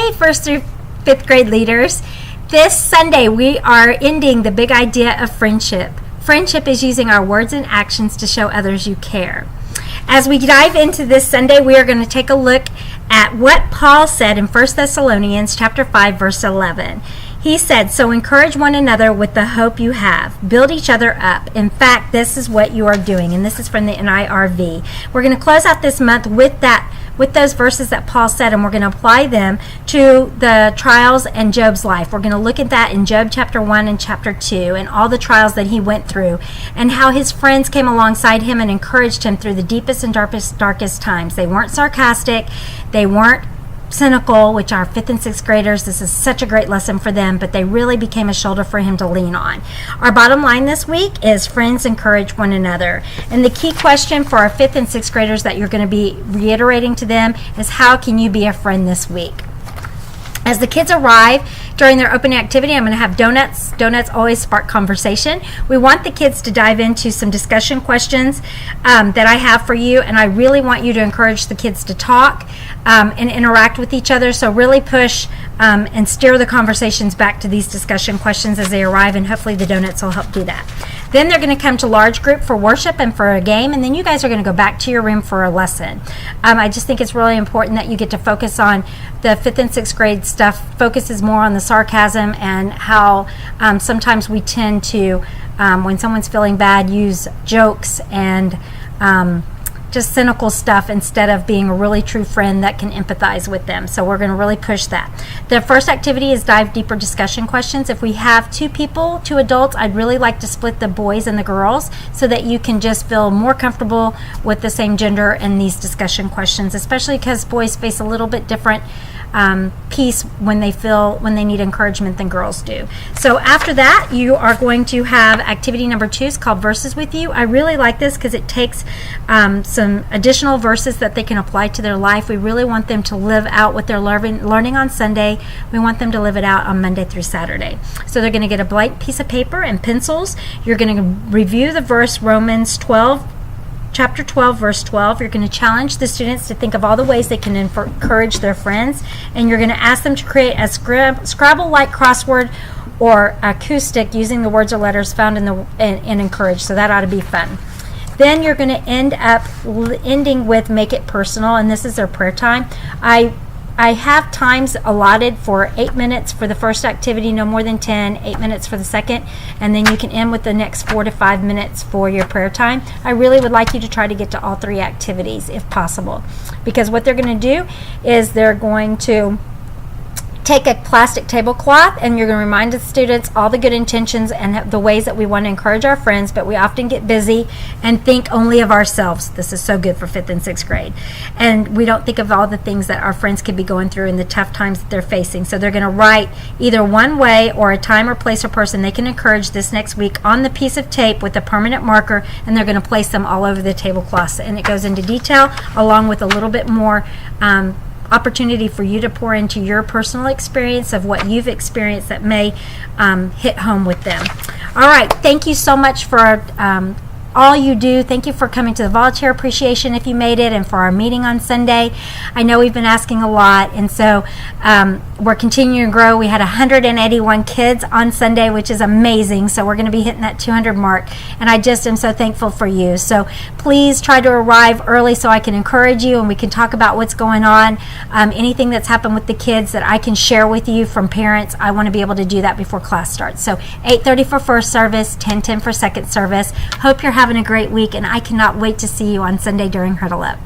Hey, 1st through 5th grade leaders. This Sunday, we are ending the big idea of friendship. Friendship is using our words and actions to show others you care. As we dive into this Sunday, we are going to take a look at what Paul said in 1 Thessalonians chapter 5, verse 11. He said, "So encourage one another with the hope you have. Build each other up. In fact, this is what you are doing." And this is from the NIRV. We're going to close out this month with those verses that Paul said, and we're going to apply them to the trials in Job's life. We're going to look at that in Job chapter 1 and chapter 2 and all the trials that he went through and how his friends came alongside him and encouraged him through the deepest and darkest times. They weren't sarcastic. They weren't cynical, which are 5th and 6th graders. This is such a great lesson for them, but they really became a shoulder for him to lean on. Our bottom line this week is friends encourage one another. And the key question for our 5th and 6th graders that you're going to be reiterating to them is, how can you be a friend this week? As the kids arrive during their opening activity, I'm going to have donuts. Donuts always spark conversation. We want the kids to dive into some discussion questions that I have for you, and I really want you to encourage the kids to talk and interact with each other. So really push and steer the conversations back to these discussion questions as they arrive, and hopefully the donuts will help do that. Then they're going to come to large group for worship and for a game, and then you guys are going to go back to your room for a lesson. I just think it's really important that you get to focus on the 5th and 6th grade stuff. Focuses more on the sarcasm and how sometimes we tend to, when someone's feeling bad, use jokes and just cynical stuff instead of being a really true friend that can empathize with them. So we're going to really push that. The first activity is dive deeper discussion questions. If we have two adults, I'd really like to split the boys and the girls so that you can just feel more comfortable with the same gender in these discussion questions, especially because boys face a little bit different piece when they need encouragement than girls do. So after that, you are going to have activity number 2. It's called Verses with You. I really like this because it takes some additional verses that they can apply to their life. We really want them to live out what they're learning on Sunday. We want them to live it out on Monday through Saturday. So they're going to get a blank piece of paper and pencils. You're going to review the verse Romans 12, Chapter 12, verse 12. You're going to challenge the students to think of all the ways they can encourage their friends, and you're going to ask them to create a Scrabble-like crossword or acoustic using the words or letters found in encourage. So that ought to be fun. Then you're going to ending with make it personal, and this is their prayer time. I have times allotted for 8 minutes for the first activity, no more than 10, 8 minutes for the second, and then you can end with the next 4 to 5 minutes for your prayer time. I really would like you to try to get to all 3 activities if possible, because what they're going to do is they're going to take a plastic tablecloth, and you're going to remind the students all the good intentions and the ways that we want to encourage our friends, but we often get busy and think only of ourselves. This is so good for 5th and 6th grade. And we don't think of all the things that our friends could be going through and the tough times that they're facing. So they're going to write either one way or a time or place or person they can encourage this next week on the piece of tape with a permanent marker, and they're going to place them all over the tablecloths. And it goes into detail along with a little bit more opportunity for you to pour into your personal experience of what you've experienced that may hit home with them. All right, thank you so much for all you do. Thank you for coming to the volunteer appreciation if you made it, and for our meeting on Sunday. I know we've been asking a lot, and so we're continuing to grow. We had 181 kids on Sunday, which is amazing. So we're going to be hitting that 200 mark, and I just am so thankful for you. So please try to arrive early so I can encourage you and we can talk about what's going on. Anything that's happened with the kids that I can share with you from parents, I want to be able to do that before class starts. So 8:30 for first service, 10:10 for second service. Hope you're having a great week, and I cannot wait to see you on Sunday during Huddle Up.